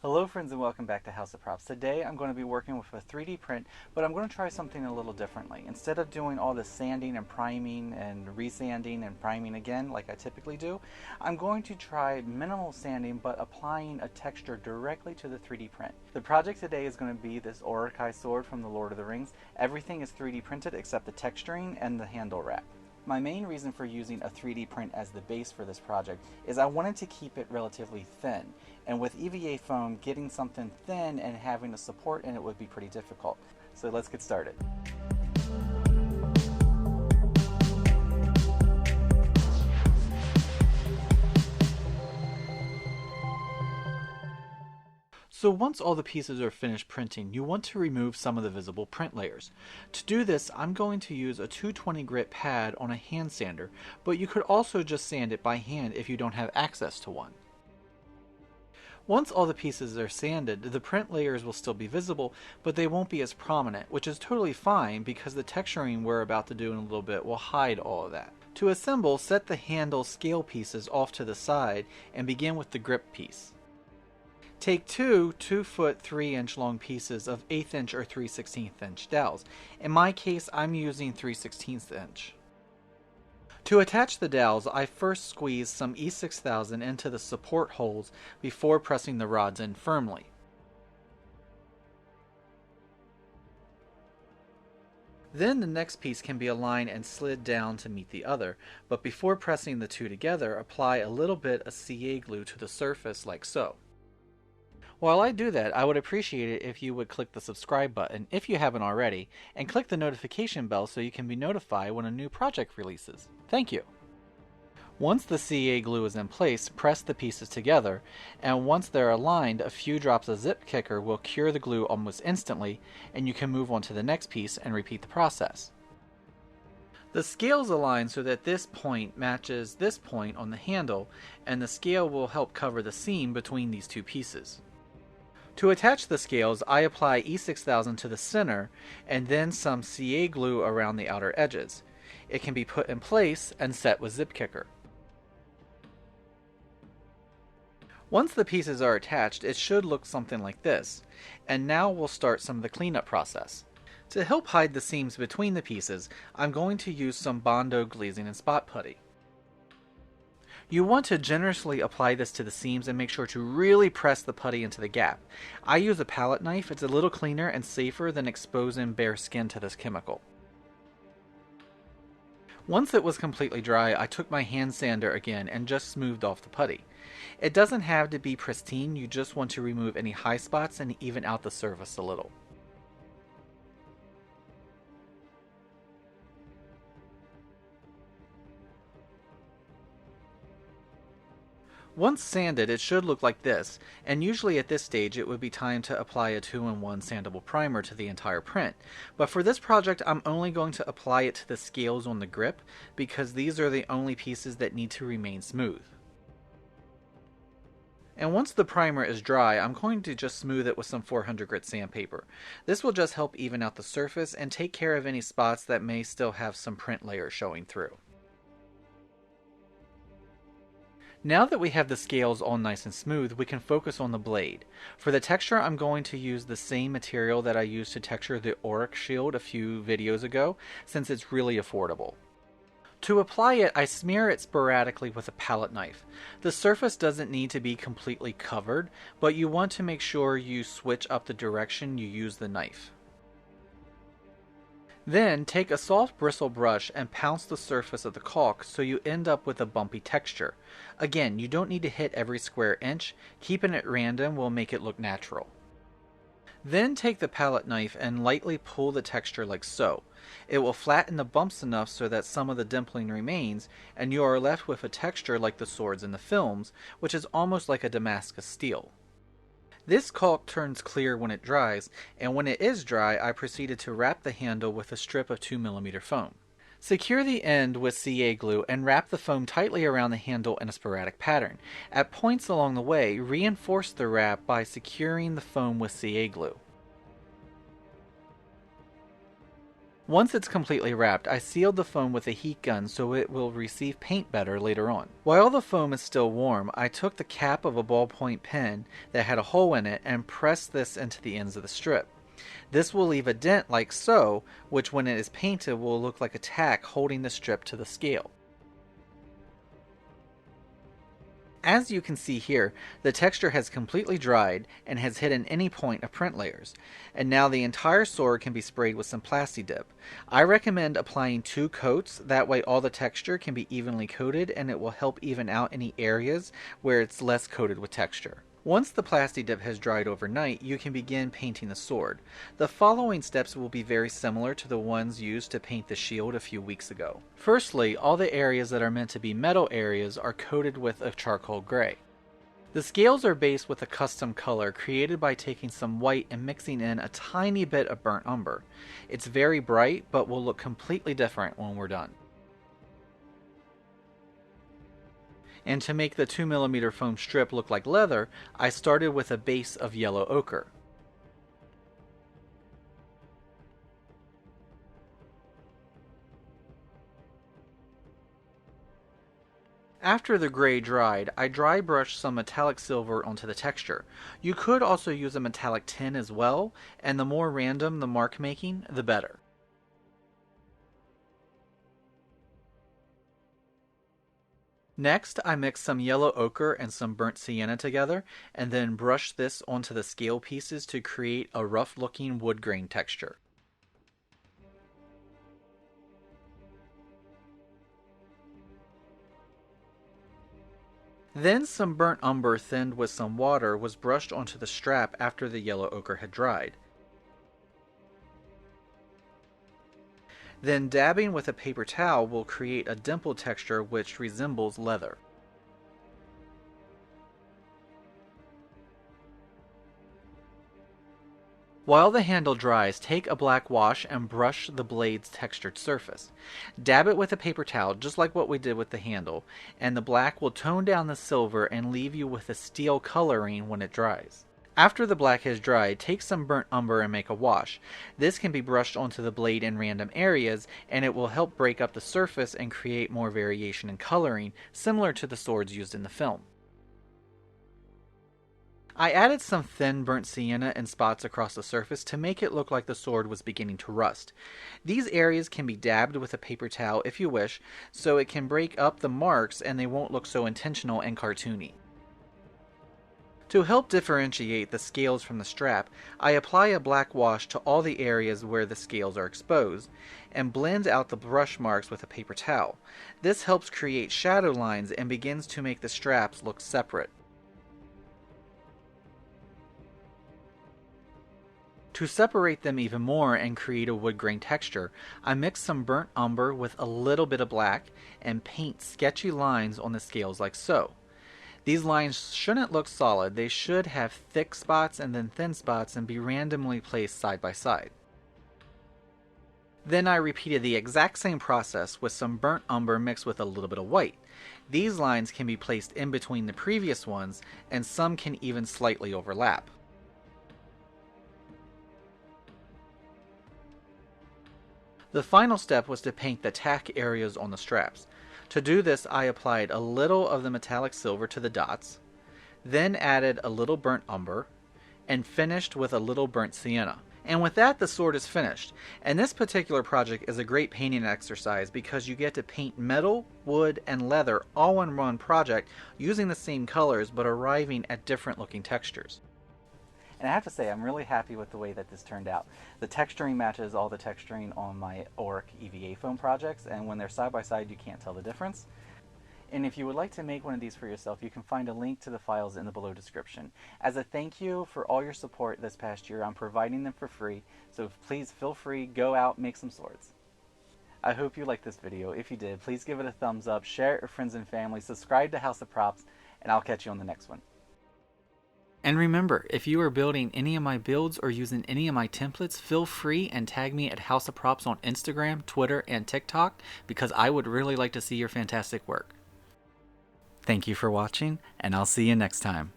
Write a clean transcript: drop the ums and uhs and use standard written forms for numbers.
Hello friends and welcome back to House of Props. Today I'm going to be working with a 3D print, but I'm going to try something a little differently. Instead of doing all this sanding and priming and resanding and priming again like I typically do, I'm going to try minimal sanding but applying a texture directly to the 3D print. The project today is going to be this Uruk-Hai sword from the Lord of the Rings. Everything is 3D printed except the texturing and the handle wrap. My main reason for using a 3D print as the base for this project is I wanted to keep it relatively thin, and with EVA foam, getting something thin and having a support in it would be pretty difficult. So let's get started. So once all the pieces are finished printing, you want to remove some of the visible print layers. To do this, I'm going to use a 220 grit pad on a hand sander, but you could also just sand it by hand if you don't have access to one. Once all the pieces are sanded, the print layers will still be visible, but they won't be as prominent, which is totally fine because the texturing we're about to do in a little bit will hide all of that. To assemble, set the handle scale pieces off to the side and begin with the grip piece. Take two 2-foot 3-inch long pieces of 1/8 inch or 3/16 inch dowels. In my case, I'm using 3/16 inch. To attach the dowels, I first squeeze some E6000 into the support holes before pressing the rods in firmly. Then the next piece can be aligned and slid down to meet the other, but before pressing the two together, apply a little bit of CA glue to the surface like so. While I do that, I would appreciate it if you would click the subscribe button if you haven't already, and click the notification bell so you can be notified when a new project releases. Thank you! Once the CA glue is in place, press the pieces together, and once they're aligned, a few drops of zip kicker will cure the glue almost instantly, and you can move on to the next piece and repeat the process. The scales align so that this point matches this point on the handle, and the scale will help cover the seam between these two pieces. To attach the scales, I apply E6000 to the center and then some CA glue around the outer edges. It can be put in place and set with zip kicker. Once the pieces are attached, it should look something like this. And now we'll start some of the cleanup process. To help hide the seams between the pieces, I'm going to use some Bondo glazing and spot putty. You want to generously apply this to the seams and make sure to really press the putty into the gap. I use a palette knife. It's a little cleaner and safer than exposing bare skin to this chemical. Once it was completely dry, I took my hand sander again and just smoothed off the putty. It doesn't have to be pristine, you just want to remove any high spots and even out the surface a little. Once sanded, it should look like this, and usually at this stage it would be time to apply a 2-in-1 sandable primer to the entire print. But for this project, I'm only going to apply it to the scales on the grip, because these are the only pieces that need to remain smooth. And once the primer is dry, I'm going to just smooth it with some 400 grit sandpaper. This will just help even out the surface and take care of any spots that may still have some print layer showing through. Now that we have the scales all nice and smooth, we can focus on the blade. For the texture, I'm going to use the same material that I used to texture the Uruk shield a few videos ago, since it's really affordable. To apply it, I smear it sporadically with a palette knife. The surface doesn't need to be completely covered, but you want to make sure you switch up the direction you use the knife. Then take a soft bristle brush and pounce the surface of the caulk so you end up with a bumpy texture. Again, you don't need to hit every square inch. Keeping it random will make it look natural. Then take the palette knife and lightly pull the texture like so. It will flatten the bumps enough so that some of the dimpling remains, and you are left with a texture like the swords in the films, which is almost like a Damascus steel. This caulk turns clear when it dries, and when it is dry, I proceeded to wrap the handle with a strip of 2mm foam. Secure the end with CA glue and wrap the foam tightly around the handle in a sporadic pattern. At points along the way, reinforce the wrap by securing the foam with CA glue. Once it's completely wrapped, I sealed the foam with a heat gun so it will receive paint better later on. While the foam is still warm, I took the cap of a ballpoint pen that had a hole in it and pressed this into the ends of the strip. This will leave a dent like so, which when it is painted will look like a tack holding the strip to the scale. As you can see here, the texture has completely dried and has hidden any point of print layers, and now the entire sword can be sprayed with some Plasti-Dip. I recommend applying 2 coats, that way all the texture can be evenly coated and it will help even out any areas where it's less coated with texture. Once the Plasti-Dip has dried overnight, you can begin painting the sword. The following steps will be very similar to the ones used to paint the shield a few weeks ago. Firstly, all the areas that are meant to be metal areas are coated with a charcoal gray. The scales are based with a custom color created by taking some white and mixing in a tiny bit of burnt umber. It's very bright, but will look completely different when we're done. And to make the 2mm foam strip look like leather, I started with a base of yellow ochre. After the gray dried, I dry brushed some metallic silver onto the texture. You could also use a metallic tin as well, and the more random the mark making, the better. Next, I mixed some yellow ochre and some burnt sienna together, and then brushed this onto the scale pieces to create a rough-looking wood grain texture. Then some burnt umber thinned with some water was brushed onto the strap after the yellow ochre had dried. Then dabbing with a paper towel will create a dimple texture which resembles leather. While the handle dries, take a black wash and brush the blade's textured surface. Dab it with a paper towel, just like what we did with the handle, and the black will tone down the silver and leave you with a steel coloring when it dries. After the black has dried, take some burnt umber and make a wash. This can be brushed onto the blade in random areas, and it will help break up the surface and create more variation in coloring, similar to the swords used in the film. I added some thin burnt sienna in spots across the surface to make it look like the sword was beginning to rust. These areas can be dabbed with a paper towel if you wish, so it can break up the marks and they won't look so intentional and cartoony. To help differentiate the scales from the strap, I apply a black wash to all the areas where the scales are exposed, and blend out the brush marks with a paper towel. This helps create shadow lines and begins to make the straps look separate. To separate them even more and create a wood grain texture, I mix some burnt umber with a little bit of black and paint sketchy lines on the scales like so. These lines shouldn't look solid, they should have thick spots and then thin spots and be randomly placed side by side. Then I repeated the exact same process with some burnt umber mixed with a little bit of white. These lines can be placed in between the previous ones, and some can even slightly overlap. The final step was to paint the tack areas on the straps. To do this, I applied a little of the metallic silver to the dots, then added a little burnt umber, and finished with a little burnt sienna. And with that, the sword is finished. And this particular project is a great painting exercise because you get to paint metal, wood, and leather all in one project using the same colors but arriving at different looking textures. And I have to say, I'm really happy with the way that this turned out. The texturing matches all the texturing on my Urk EVA foam projects, and when they're side by side, you can't tell the difference. And if you would like to make one of these for yourself, you can find a link to the files in the below description. As a thank you for all your support this past year, I'm providing them for free, so please feel free, go out, make some swords. I hope you liked this video. If you did, please give it a thumbs up, share it with friends and family, subscribe to House of Props, and I'll catch you on the next one. And remember, if you are building any of my builds or using any of my templates, feel free and tag me at House of Props on Instagram, Twitter, and TikTok, because I would really like to see your fantastic work. Thank you for watching, and I'll see you next time.